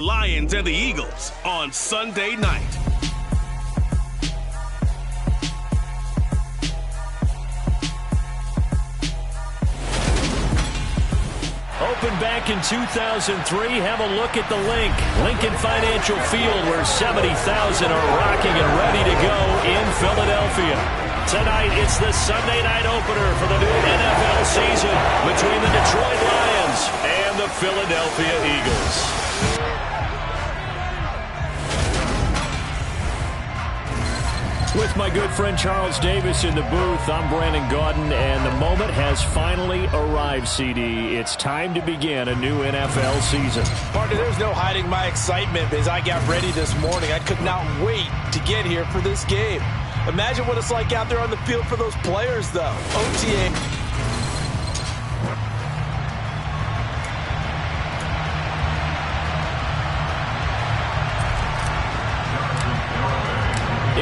Lions and the Eagles on Sunday night. Opened back in 2003. Have a look at the link. Lincoln Financial Field, where 70,000 are rocking and ready to go in Philadelphia. Tonight, it's the Sunday night opener for the new NFL season between the Detroit Lions and the Philadelphia Eagles. With my good friend Charles Davis in the booth, I'm Brandon Gaudin, and the moment has finally arrived, CD. It's time to begin a new NFL season. Partner, there's no hiding my excitement as I got ready this morning. I could not wait to get here for this game. Imagine what it's like out there on the field for those players, though. OTA.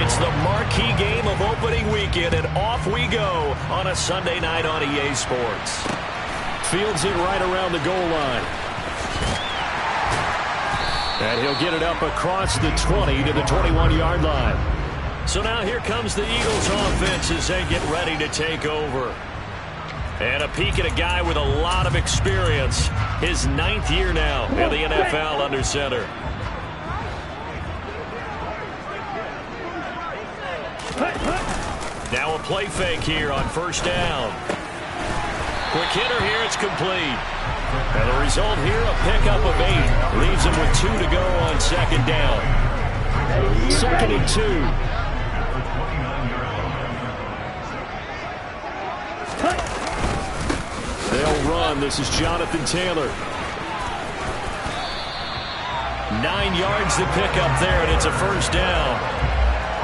It's the marquee game of opening weekend, and off we go on a Sunday night on EA Sports. Fields it right around the goal line. And he'll get it up across the 20 to the 21-yard line. So now here comes the Eagles offense as they get ready to take over. And a peek at a guy with a lot of experience. His 9th year now in the NFL under center. Now a play fake here on first down. Quick hitter here, it's complete. And the result here, a pickup of 8. Leaves him with 2 to go on second down. 2nd and 2. They'll run. This is Jonathan Taylor. 9 yards to pick up there, and it's a first down.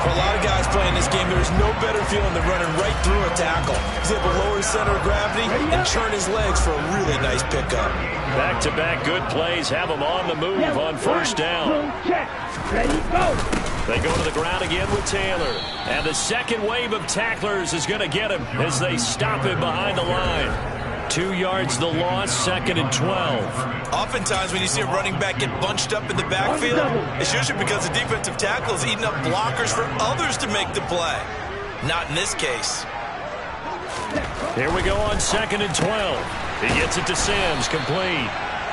For a lot of guys playing this game, there's no better feeling than running right through a tackle. He's able to lower his center of gravity and turn his legs for a really nice pickup. Back-to-back good plays have him on the move on first down. Ready, go. They go to the ground again with Taylor. And the second wave of tacklers is going to get him as they stop him behind the line. 2 yards the loss, 2nd and 12. Oftentimes when you see a running back get bunched up in the backfield, it's usually because the defensive tackle is eating up blockers for others to make the play. Not in this case. Here we go on 2nd and 12. He gets it to Sims, complete.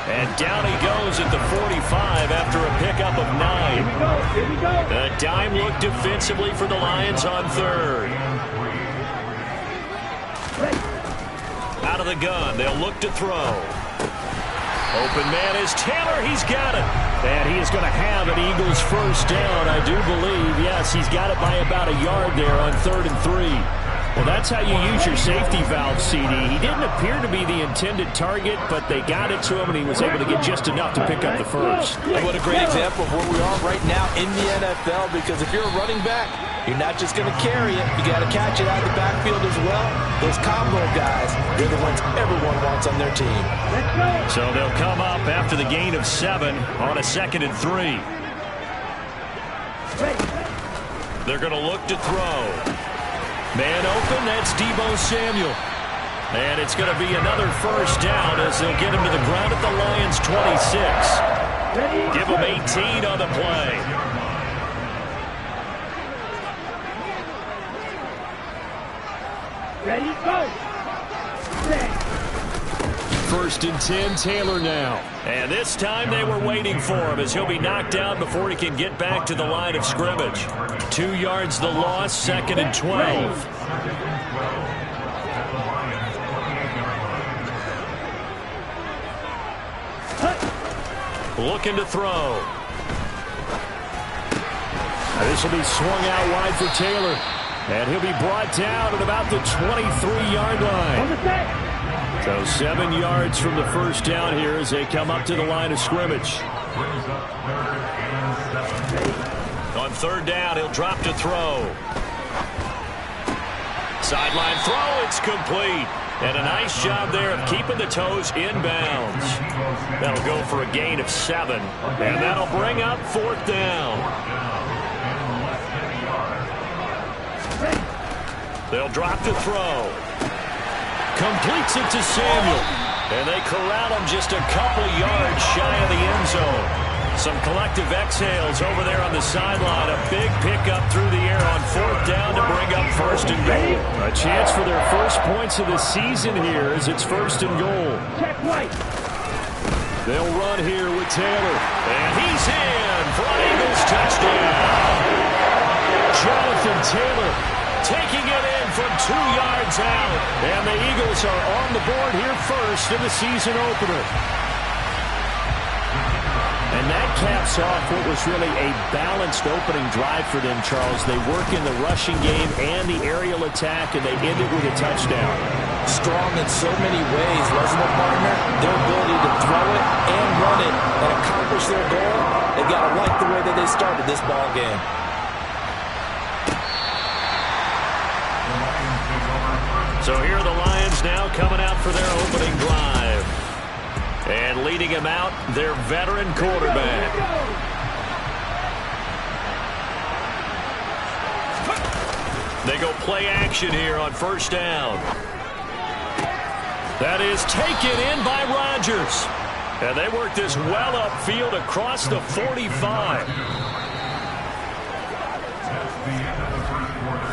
And down he goes at the 45 after a pickup of 9. Here we go. A dime look defensively for the Lions on 3rd. Out of the gun, they'll look to throw. Open man is Taylor, he's got it. And he is going to have an Eagles first down, I do believe. Yes, he's got it by about a yard there on 3rd and 3. Well, that's how you use your safety valve, CD. He didn't appear to be the intended target, but they got it to him, and he was able to get just enough to pick up the first. And what a great example of where we are right now in the NFL, because if you're a running back, you're not just going to carry it. You got to catch it out of the backfield as well. Those combo guys, they're the ones everyone wants on their team. So they'll come up after the gain of 7 on a 2nd and 3. They're going to look to throw. Man open, that's Deebo Samuel. And it's going to be another first down as they'll get him to the ground at the Lions' 26. Give him 18 on the play. Ready, go. 1st and 10, Taylor now. And this time they were waiting for him as he'll be knocked out before he can get back to the line of scrimmage. 2 yards the loss, 2nd and 12. Looking to throw. This will be swung out wide for Taylor. And he'll be brought down at about the 23-yard line. So 7 yards from the first down here as they come up to the line of scrimmage. On 3rd down, he'll drop to throw. Sideline throw, it's complete. And a nice job there of keeping the toes inbounds. That'll go for a gain of 7. And that'll bring up 4th down. They'll drop to throw. Completes it to Samuel. And they corral him just a couple yards shy of the end zone. Some collective exhales over there on the sideline. A big pickup through the air on 4th down to bring up 1st and goal. A chance for their first points of the season here as it's 1st and goal. Check right. They'll run here with Taylor. And he's in for an Eagles touchdown. Jonathan Taylor taking it in from 2 yards out. And the Eagles are on the board here first in the season opener. And that caps off what was really a balanced opening drive for them, Charles. They work in the rushing game and the aerial attack, and they end it with a touchdown. Strong in so many ways, wasn't it, partner? Their ability to throw it and run it and accomplish their goal, they've got to like the way that they started this ball game. So here are the Lions now coming out for their opening drive. And leading him out, their veteran quarterback. They go play action here on 1st down. That is taken in by Rodgers. And they work this well upfield across the 45.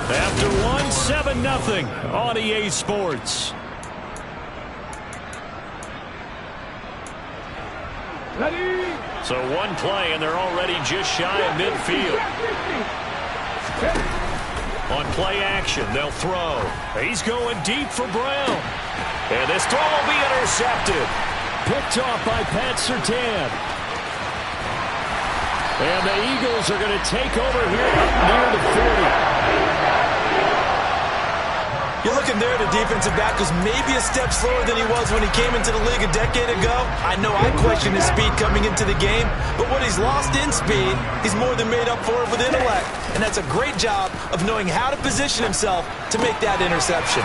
After one, 7-0 on EA Sports. So one play, and they're already just shy of midfield. On play action, they'll throw. He's going deep for Brown. And this throw will be intercepted. Picked off by Pat Surtain. And the Eagles are going to take over here up near the 40. You're looking there at a defensive back who's maybe a step slower than he was when he came into the league a decade ago. I know I questioned his speed coming into the game, but what he's lost in speed, he's more than made up for it with intellect. And that's a great job of knowing how to position himself to make that interception.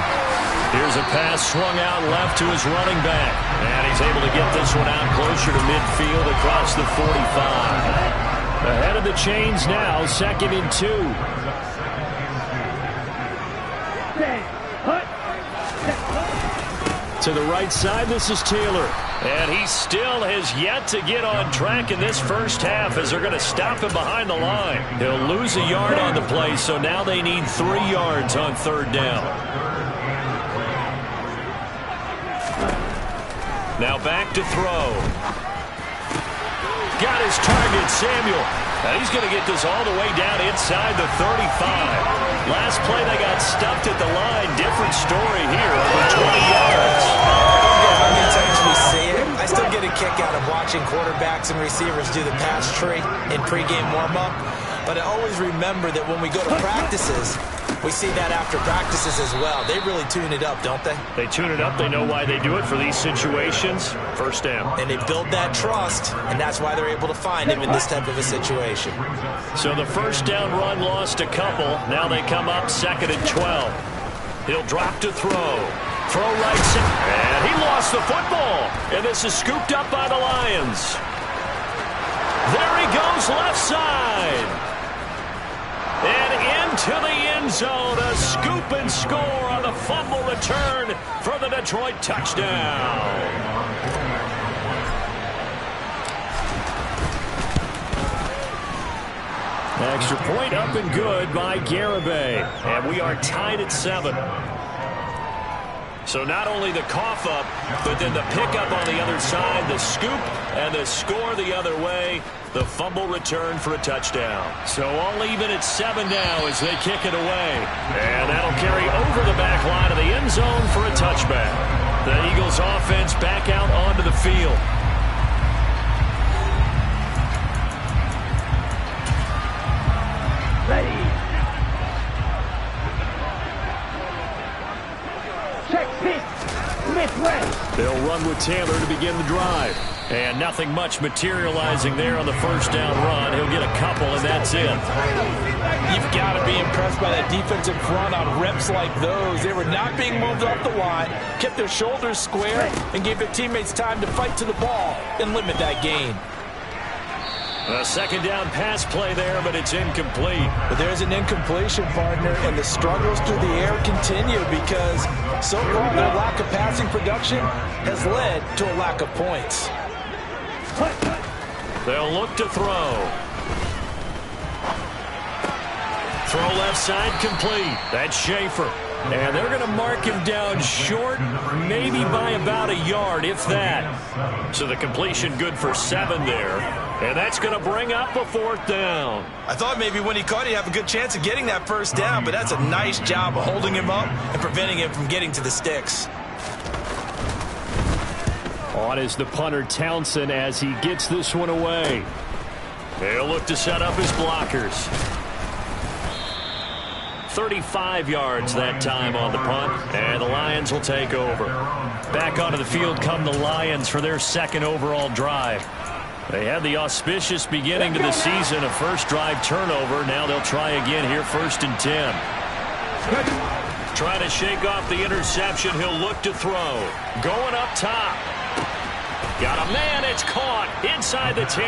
Here's a pass swung out left to his running back. And he's able to get this one out closer to midfield across the 45. Ahead of the chains now, 2nd and 2. To the right side, this is Taylor. And he still has yet to get on track in this first half as they're going to stop him behind the line. He'll lose a yard on the play, so now they need 3 yards on 3rd down. Now back to throw. Got his target, Samuel. And he's going to get this all the way down inside the 35. Last play, they got stuffed at the line. Different story here, over 20 yards. How many times we see it? I still get a kick out of watching quarterbacks and receivers do the pass tree in pregame warm-up. But I always remember that when we go to practices, we see that after practices as well. They really tune it up, don't they? They tune it up. They know why they do it for these situations. 1st down. And they build that trust, and that's why they're able to find him in this type of a situation. So the 1st down run lost a couple. Now they come up 2nd and 12. He'll drop to throw. Throw right side. And he lost the football. And this is scooped up by the Lions. There he goes left side. And into the end zone, a scoop and score on the fumble return for the Detroit touchdown. Extra point up and good by Garibay. And we are tied at 7. So not only the cough up, but then the pickup on the other side, the scoop, and the score the other way. The fumble return for a touchdown. So all even at 7 now as they kick it away. And that'll carry over the back line of the end zone for a touchback. The Eagles offense back out onto the field. Ready. Check pitch. Midway. They'll run with Taylor to begin the drive. And nothing much materializing there on the 1st down run. He'll get a couple, and that's it. You've got to be impressed by that defensive front on reps like those. They were not being moved off the line, kept their shoulders square, and gave their teammates time to fight to the ball and limit that gain. A 2nd down pass play there, but it's incomplete. But there's an incompletion, partner, and the struggles through the air continue because so far their lack of passing production has led to a lack of points. They'll look to throw. Throw left side complete. That's Schaefer. And they're going to mark him down short, maybe by about a yard, if that. So the completion good for 7 there. And that's going to bring up a 4th down. I thought maybe when he caught it, he'd have a good chance of getting that first down, but that's a nice job of holding him up and preventing him from getting to the sticks. On is the punter, Townsend, as he gets this one away. They'll look to set up his blockers. 35 yards that time on the punt, and the Lions will take over. Back onto the field come the Lions for their 2nd overall drive. They had the auspicious beginning to the season, a first drive turnover. Now they'll try again here, 1st and 10. Trying to shake off the interception. He'll look to throw. Going up top. Got a man. It's caught inside the 10.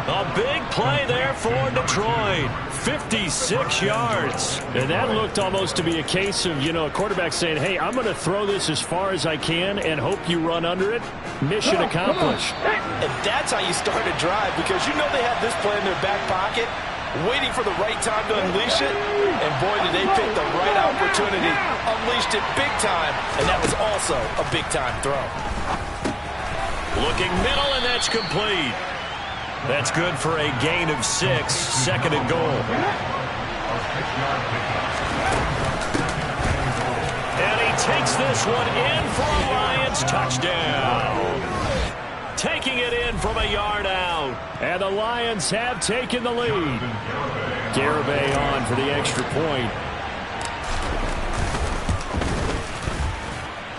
A big play there for Detroit. 56 yards. And that looked almost to be a case of, a quarterback saying, hey, I'm going to throw this as far as I can and hope you run under it. Mission accomplished. And that's how you start a drive, because they had this play in their back pocket, waiting for the right time to unleash it. And boy, did they pick the right opportunity. Unleashed it big time, and that was also a big-time throw. Looking middle, and that's complete. That's good for a gain of 6, 2nd and goal. And he takes this one in for a Lions touchdown. Taking it in from a yard out. And the Lions have taken the lead. Garibay on for the extra point.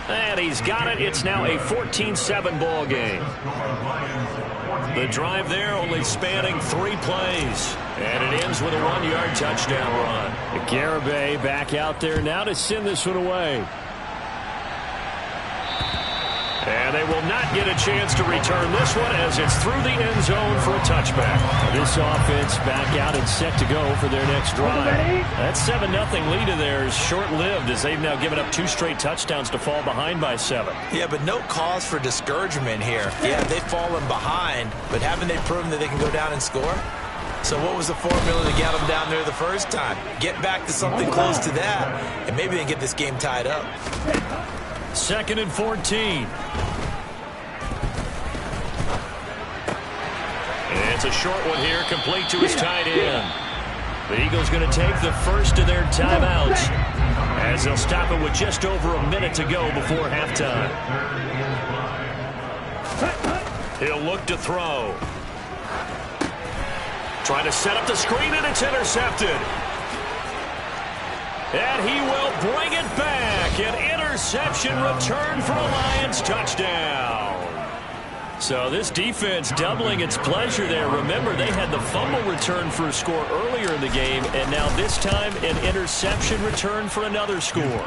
And he's got it. It's now a 14-7 ball game. The drive there only spanning 3 plays. And it ends with a 1-yard touchdown run. Garibay back out there now to send this one away. And they will not get a chance to return this one as it's through the end zone for a touchback. This offense back out and set to go for their next drive. That 7-0 lead of theirs short-lived as they've now given up 2 straight touchdowns to fall behind by 7. Yeah, but no cause for discouragement here. Yeah, they've fallen behind, but haven't they proven that they can go down and score? So what was the formula to get them down there the first time? Get back to something close to that, and maybe they can get this game tied up. 2nd and 14. And it's a short one here, complete to his tight end. The Eagles going to take the first of their timeouts as they'll stop it with just over a minute to go before halftime. He'll look to throw. Trying to set up the screen, and it's intercepted. And he will bring it back. An interception return for a Lions touchdown. So this defense doubling its pleasure there. Remember, they had the fumble return for a score earlier in the game, and now this time an interception return for another score.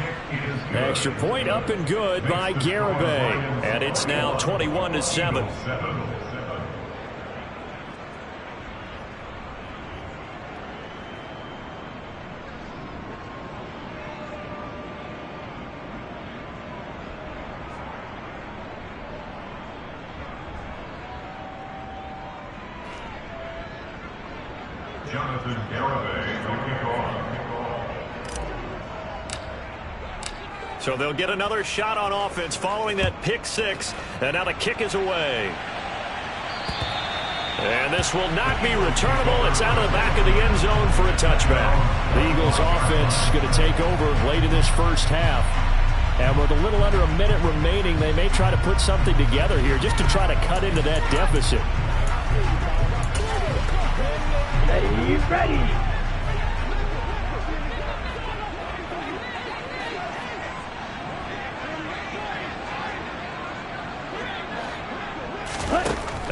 Extra point up and good by Garibay. And it's now 21-7. Jonathan Garibay will kick off. So they'll get another shot on offense following that pick 6. And now the kick is away. And this will not be returnable. It's out of the back of the end zone for a touchback. The Eagles offense is going to take over late in this first half. And with a little under a minute remaining, they may try to put something together here just to try to cut into that deficit. Ready.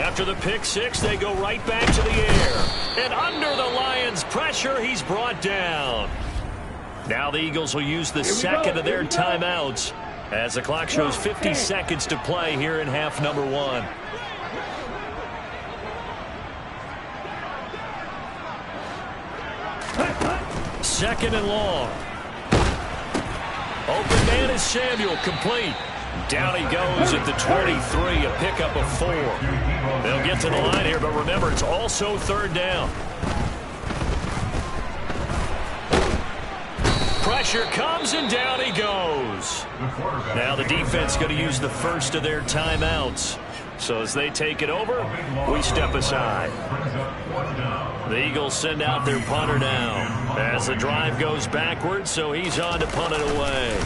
After the pick 6, they go right back to the air. And under the Lions' pressure, he's brought down. Now the Eagles will use the second of their timeouts as the clock shows 50 seconds to play here in half number 1. Second and long. Open man is Samuel, complete. Down he goes at the 23, a pickup of 4. They'll get to the line here, but remember, it's also third down. Pressure comes, and down he goes. Now the defense going to use the first of their timeouts. So as they take it over, we step aside. The Eagles send out their punter now as the drive goes backwards, so he's on to punt it away.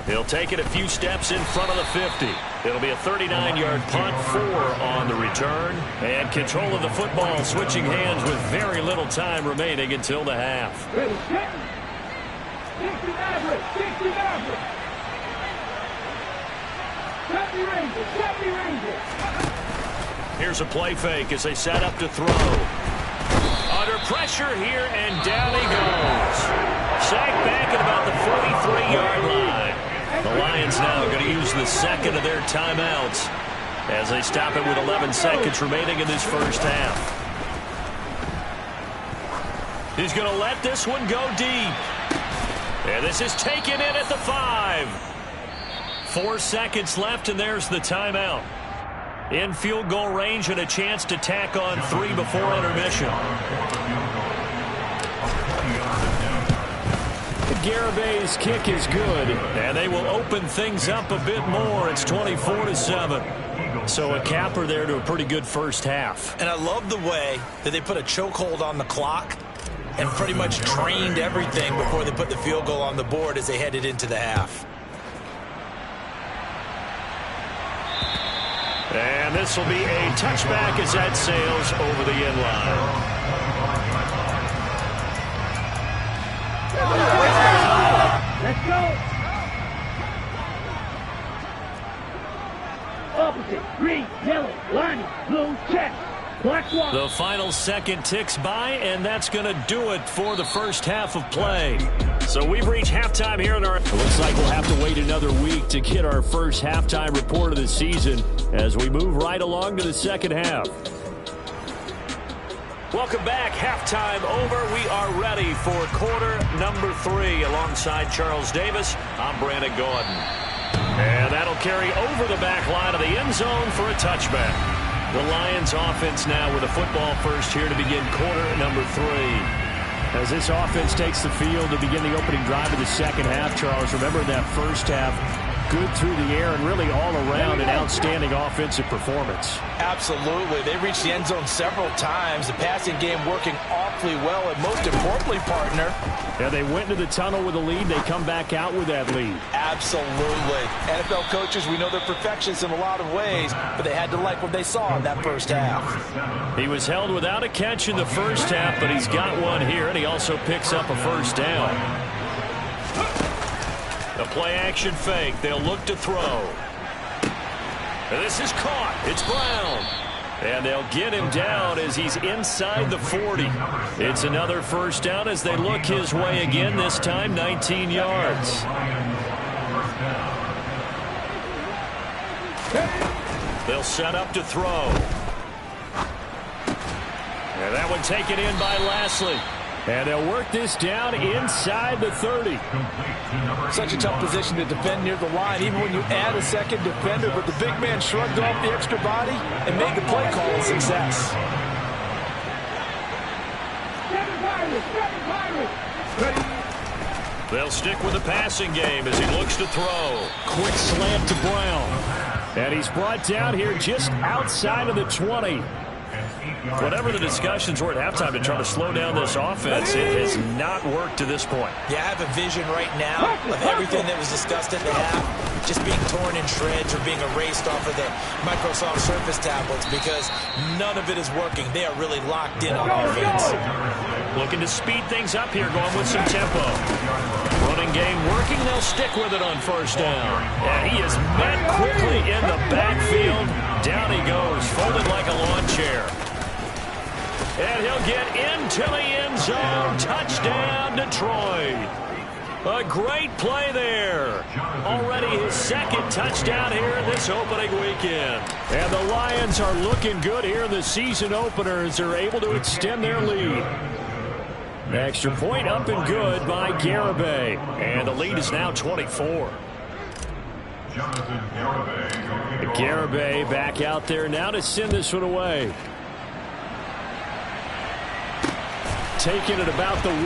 He'll take it a few steps in front of the 50. It'll be a 39-yard punt, 4 on the return. And control of the football switching hands with very little time remaining until the half. Here's a play fake as they set up to throw. Under pressure here, and down he goes. Sacked back at about the 43-yard line. The Lions now going to use the second of their timeouts as they stop it with 11 seconds remaining in this first half. He's going to let this one go deep. And this is taken in at the 5. 4 seconds left, and there's the timeout. In field goal range and a chance to tack on 3 before intermission. Garabay's kick is good, and they will open things up a bit more. It's 24-7. So a capper there to a pretty good first half. And I love the way that they put a chokehold on the clock and pretty much drained everything before they put the field goal on the board as they headed into the half. And this will be a touchback as that sails over the end line. Let's go. Opposite, green, yellow, lining, blue, check. Black one. The final second ticks by, and that's going to do it for the first half of play. So we've reached halftime here in our... It looks like we'll have to wait another week to get our first halftime report of the season as we move right along to the second half. Welcome back. Halftime over. We are ready for quarter number 3. Alongside Charles Davis, I'm Brandon Gaudin. And that'll carry over the back line of the end zone for a touchback. The Lions offense now with a football first here to begin quarter number 3. As this offense takes the field to begin the opening drive of the second half, Charles, remember that first half, good through the air and really all around an outstanding offensive performance. Absolutely. They reached the end zone several times. The passing game working awfully well, and most importantly, partner. Yeah, they went into the tunnel with a lead. They come back out with that lead. Absolutely. NFL coaches, we know they're perfectionists in a lot of ways, but they had to like what they saw in that first half. He was held without a catch in the first half, but he's got one here, and he also picks up a first down. A play-action fake. They'll look to throw. And this is caught. It's Brown. And they'll get him down as he's inside the 40. It's another first down as they look his way again, this time 19 yards. They'll set up to throw. And that one taken in by Lashley. And they'll work this down inside the 30. Such a tough position to defend near the line, even when you add a second defender. But the big man shrugged off the extra body and made the play call a success. They'll stick with the passing game as he looks to throw. Quick slant to Brown. And he's brought down here just outside of the 20. Whatever the discussions were at halftime to try to slow down this offense, it has not worked to this point. Yeah, I have a vision right now of everything that was discussed at the half just being torn in shreds or being erased off of the Microsoft Surface tablets because none of it is working. They are really locked in on offense. Looking to speed things up here, going with some tempo. Running game working, they'll stick with it on first down. And he is met quickly in the backfield. Down he goes, folded like a lawn chair. And he'll get into the end zone. Touchdown, Detroit. A great play there. Already his second touchdown here this opening weekend. And the Lions are looking good here in the season opener as they're able to extend their lead. Extra point up and good by Garibay. And the lead is now 24. Jonathan Garibay. Garibay back out there now to send this one away. Taking it about the 1.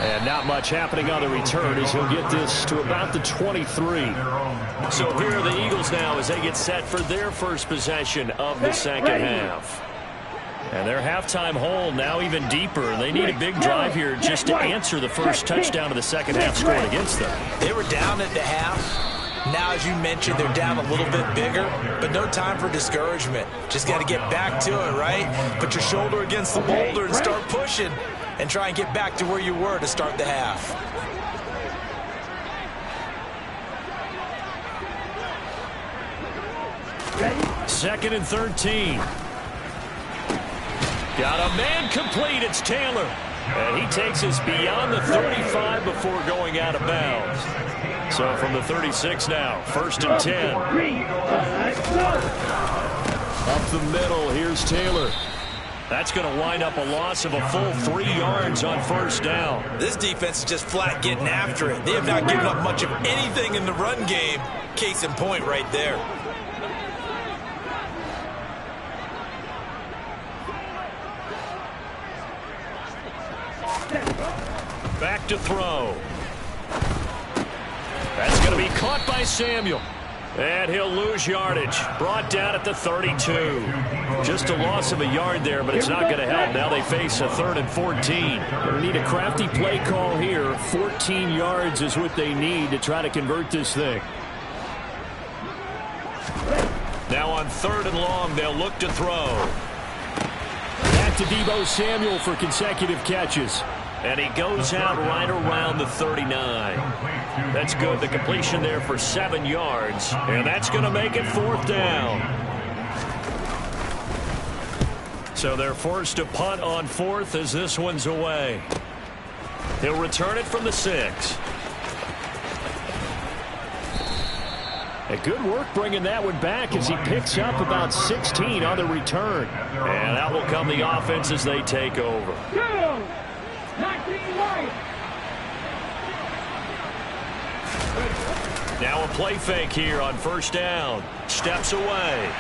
And not much happening on the return as he'll get this to about the 23. So here are the Eagles now as they get set for their first possession of the second half. And their halftime hole now even deeper. They need a big drive here just to answer the first touchdown of the second half scored against them. They were down at the half. Now, as you mentioned, they're down a little bit bigger, but no time for discouragement. Just got to get back to it, right? Put your shoulder against the boulder and start pushing and try and get back to where you were to start the half. Second and 13. Got a man complete. It's Taylor. And he takes us beyond the 35 before going out of bounds. So from the 36 now, first and 10. Up the middle, here's Taylor. That's going to wind up a loss of a full 3 yards on first down. This defense is just flat getting after it. They have not given up much of anything in the run game. Case in point right there. Back to throw. That's going to be caught by Samuel. And he'll lose yardage. Brought down at the 32. Just a loss of a yard there, but it's not going to help. Now they face a 3rd and 14. Going to need a crafty play call here. 14 yards is what they need to try to convert this thing. Now on 3rd and long, they'll look to throw. Back to Deebo Samuel for consecutive catches. And he goes out right around the 39. That's good. The completion there for 7 yards. And that's going to make it 4th down. So they're forced to punt on 4th as this one's away. He'll return it from the 6. A good work bringing that one back as he picks up about 16 on the return. And that will come the offense as they take over. Now a play fake here on first down. Steps away.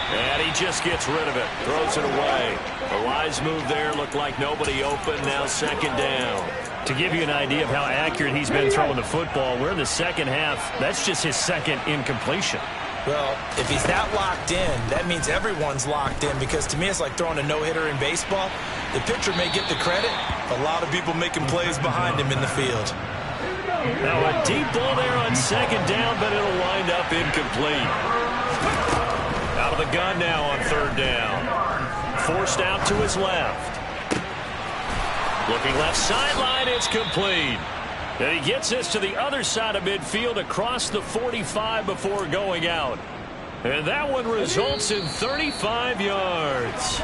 And he just gets rid of it. Throws it away. A wise move there. Looked like nobody open. Now second down. To give you an idea of how accurate he's been throwing the football, we're in the second half. That's just his second incompletion. Well, if he's not locked in, that means everyone's locked in, because to me it's like throwing a no-hitter in baseball. The pitcher may get the credit. A lot of people making plays behind him in the field. Now a deep ball there on second down, but it'll wind up incomplete. Out of the gun now on 3rd down. Forced out to his left. Looking left sideline, it's complete. And he gets this to the other side of midfield across the 45 before going out. And that one results in 35 yards.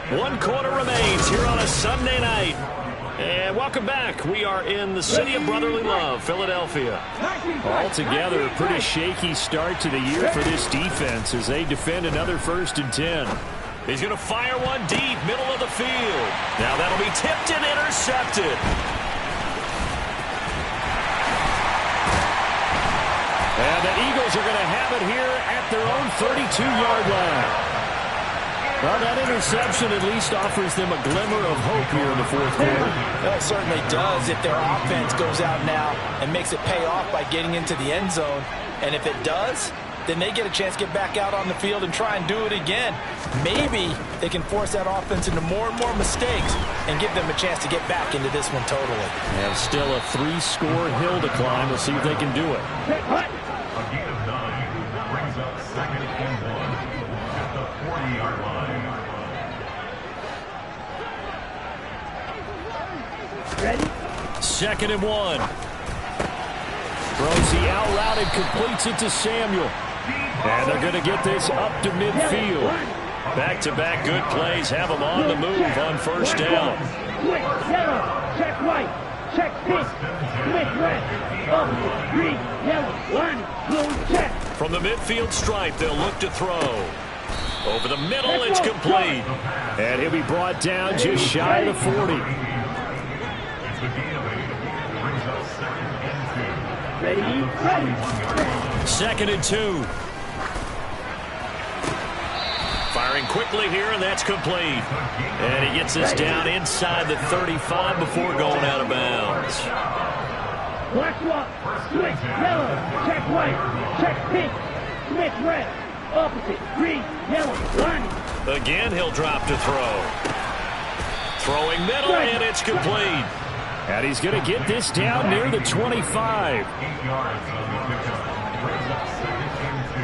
1 quarter remains here on a Sunday night. And welcome back. We are in the city of brotherly love, Philadelphia. Altogether, a pretty shaky start to the year for this defense as they defend another 1st and 10. He's going to fire one deep, middle of the field. Now that'll be tipped and intercepted. And the Eagles are going to have it here at their own 32-yard line. Well, that interception at least offers them a glimmer of hope here in the 4th quarter. Well, it certainly does if their offense goes out now and makes it pay off by getting into the end zone. And if it does, then they get a chance to get back out on the field and try and do it again. Maybe they can force that offense into more and more mistakes and give them a chance to get back into this one totally. And still a 3-score hill to climb. We'll see if they can do it. A gain of 9 brings up 2nd and 1 at the 40-yard line. Ready? 2nd and 1. Throws the out route and completes it to Samuel. And they're going to get this up to midfield. Back-to-back good plays have them on the move on first down. Quick, yellow, check white, check pink, quick red, up, green, yellow, one, blue, check. From the midfield stripe, they'll look to throw. Over the middle, it's complete. And he'll be brought down just shy of the 40. It's a gain of 8. Brings up 2nd and 2. Second and 2. Firing quickly here, and that's complete. And he gets this down inside the 35 before going out of bounds. Black swap, switch, yellow, check white, check pink, Smith red, opposite, green, yellow, line. Again, he'll drop to throw. Throwing middle, and it's complete. And he's going to get this down near the 25. 8 yards on the pickup. Brings up 2nd and 2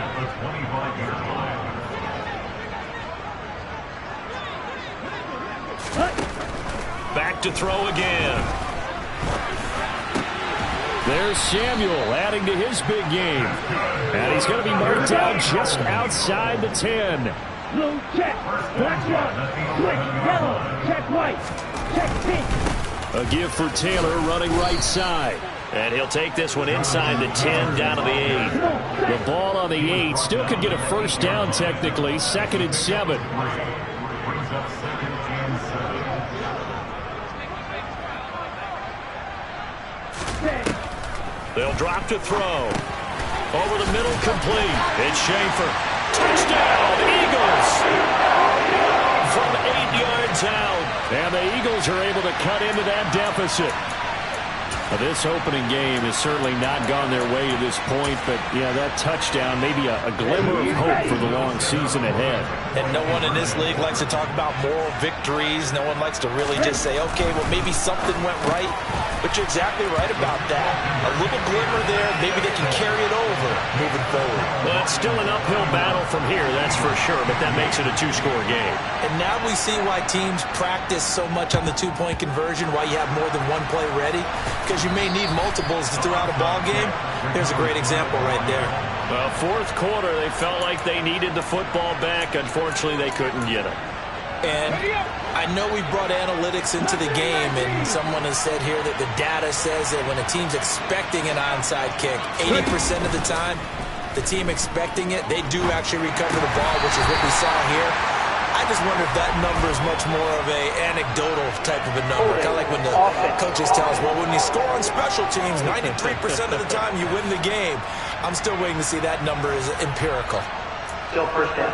at the 25-yard line. Back to throw again. There's Samuel adding to his big game. And he's going to be marked down just outside the 10. Blue check, black swap, switch, yellow, check white, check pink. A give for Taylor running right side. And he'll take this one inside the 10 down to the 8. The ball on the 8 still could get a first down technically. 2nd and 7. Brings up 2nd and 7. They'll drop to throw. Over the middle, complete. It's Schaefer. Touchdown, Eagles! From 8 yards out. And the Eagles are able to cut into that deficit. This opening game has certainly not gone their way to this point, but yeah, that touchdown may be a glimmer of hope for the long season ahead. And no one in this league likes to talk about moral victories. No one likes to really just say, okay, well, maybe something went right. But you're exactly right about that. A little glimmer there, maybe they can carry it over moving forward. Well, it's still an uphill battle from here, that's for sure, but that makes it a 2-score game. And now we see why teams practice so much on the 2-point conversion, why you have more than one play ready, because you may need multiples throughout a ball game. There's a great example right there. Well, fourth quarter, they felt like they needed the football back. Unfortunately, they couldn't get it. And I know we brought analytics into the game, and someone has said here that the data says that when a team's expecting an onside kick, 80% of the time, the team expecting it, they do actually recover the ball, which is what we saw here. I just wonder if that number is much more of a anecdotal type of a number. Kind of like when the coaches tell us, well, when you score on special teams, 93% of the time you win the game. I'm still waiting to see that number is empirical. Still first down.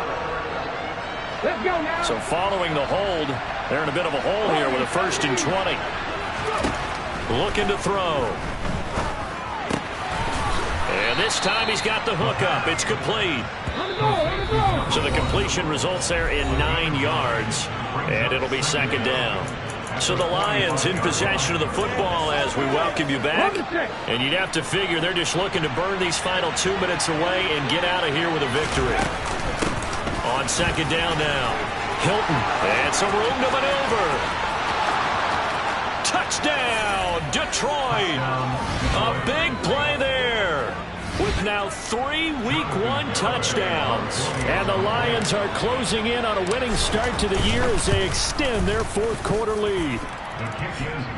Let's go now. So following the hold, they're in a bit of a hole here with a 1st and 20. Looking to throw. And this time he's got the hook up. It's complete. So the completion results there in 9 yards. And it'll be 2nd down. So the Lions in possession of the football as we welcome you back. And you'd have to figure they're just looking to burn these final 2 minutes away and get out of here with a victory. On 2nd down now. Hilton. And some room to maneuver. Touchdown, Detroit. A big play there. With now 3 Week 1 touchdowns. And the Lions are closing in on a winning start to the year as they extend their fourth quarter lead.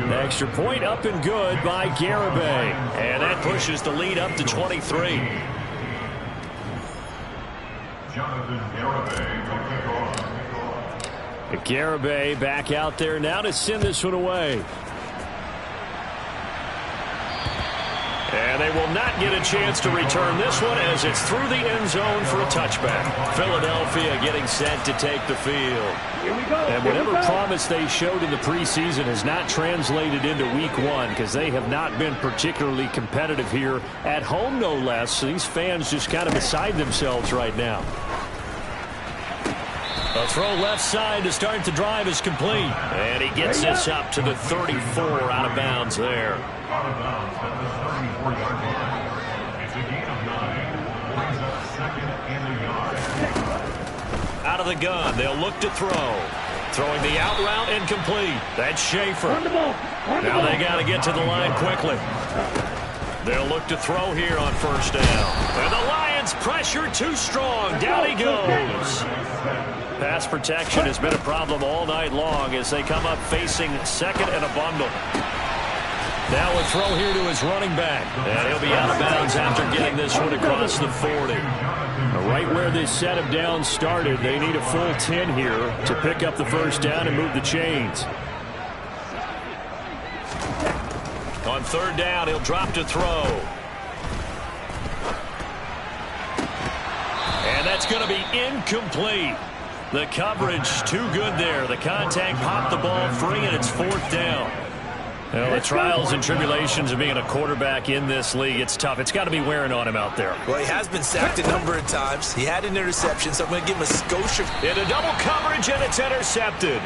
The extra point up and good by Garibay. And that pushes the lead up to 23. Jonathan Garibay will kick off. Garibay back out there now to send this one away. And they will not get a chance to return this one as it's through the end zone for a touchback. Philadelphia getting set to take the field. Here we go. And whatever promise they showed in the preseason has not translated into Week 1 because they have not been particularly competitive here at home, no less. So these fans just kind of beside themselves right now. A throw left side to start the drive is complete. And he gets this up to the 34 out of bounds there. Out of bounds at the 34-yard line. It's a gain of 9. Brings up 2nd and a yard. Out of the gun, they'll look to throw. Throwing the out route incomplete. That's Schaefer. Now they got to get to the line quickly. They'll look to throw here on 1st down. And the Lions pressure too strong. Down he goes. Pass protection has been a problem all night long as they come up facing 2nd and a bundle. Now a throw here to his running back. And he'll be out of bounds after getting this one across the 40. Right where this set of downs started, they need a full 10 here to pick up the first down and move the chains. On third down, he'll drop to throw. And that's going to be incomplete. The coverage too good there. The contact popped the ball free, and it's fourth down. Well, the trials and tribulations of being a quarterback in this league, it's tough. It's got to be wearing on him out there. Well, he has been sacked a number of times. He had an interception, so I'm going to give him a skosh. Into double coverage, and it's intercepted.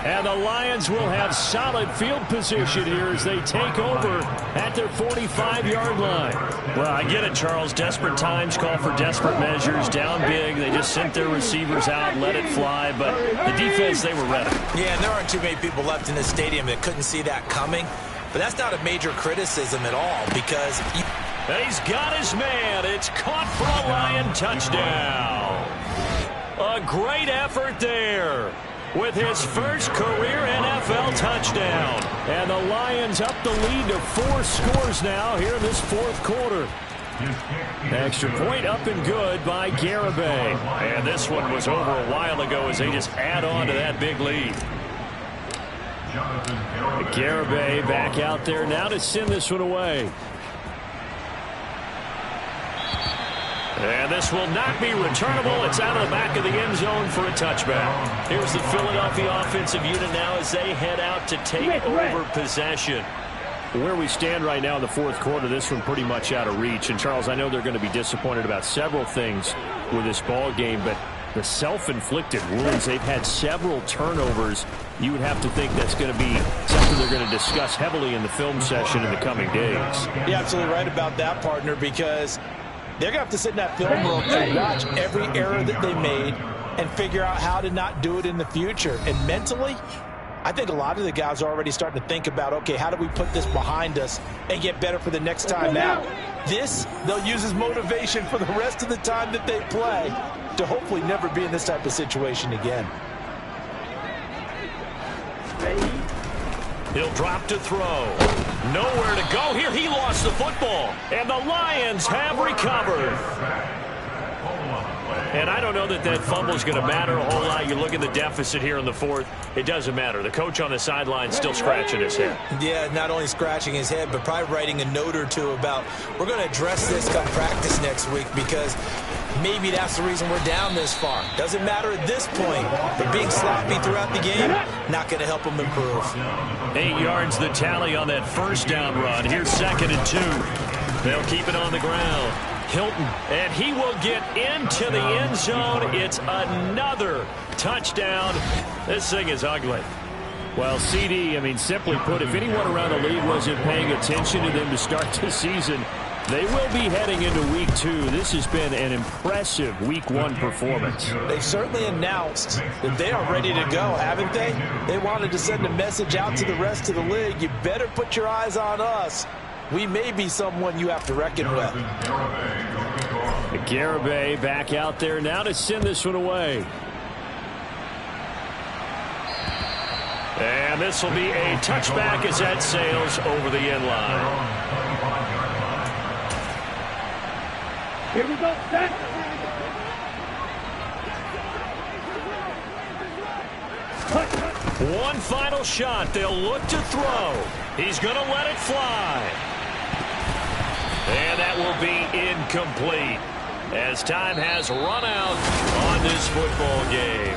And the Lions will have solid field position here as they take over at their 45-yard line. Well, I get it, Charles. Desperate times call for desperate measures. Down big, they just sent their receivers out, let it fly. But the defense, they were ready. Yeah, and there aren't too many people left in this stadium that couldn't see that coming. But that's not a major criticism at all because... He's got his man. It's caught for a Lion touchdown. A great effort there, with his first career NFL touchdown. And the Lions up the lead to 4 scores now here in this fourth quarter. Extra point up and good by Garibay. And this one was over a while ago as they just add on to that big lead. Garibay back out there now to send this one away. And this will not be returnable. It's out of the back of the end zone for a touchback. Here's the Philadelphia offensive unit now as they head out to take over possession. Where we stand right now in the fourth quarter, this one pretty much out of reach. And, Charles, I know they're going to be disappointed about several things with this ball game, but the self-inflicted wounds, they've had several turnovers. You would have to think that's going to be something they're going to discuss heavily in the film session in the coming days. You're absolutely right about that, partner, because they're going to have to sit in that film room and watch every error that they made and figure out how to not do it in the future. And mentally, I think a lot of the guys are already starting to think about, okay, how do we put this behind us and get better for the next time out? This, they'll use as motivation for the rest of the time that they play to hopefully never be in this type of situation again. He'll drop to throw. Nowhere to go here. He lost the football. And the Lions have recovered. And I don't know that that fumble is going to matter a whole lot. You look at the deficit here in the fourth. It doesn't matter. The coach on the sideline still scratching his head. Yeah, not only scratching his head, but probably writing a note or two about, we're going to address this come practice next week because maybe that's the reason we're down this far. Doesn't matter at this point. But being sloppy throughout the game, not going to help them improve. 8 yards the tally on that first down run. Here's 2nd and 2. They'll keep it on the ground. Hilton, and he will get into the end zone. It's another touchdown. This thing is ugly. Well, CD, I mean, simply put, if anyone around the league wasn't paying attention to them to start the season, they will be heading into week 2. This has been an impressive week 1 performance. They've certainly announced that they are ready to go, haven't they? They wanted to send a message out to the rest of the league. You better put your eyes on us. We may be someone you have to reckon with. Garibay back out there now to send this one away. And this will be a touchback as that sails over the end line. Here we go, set. One final shot. They'll look to throw. He's going to let it fly. And that will be incomplete as time has run out on this football game.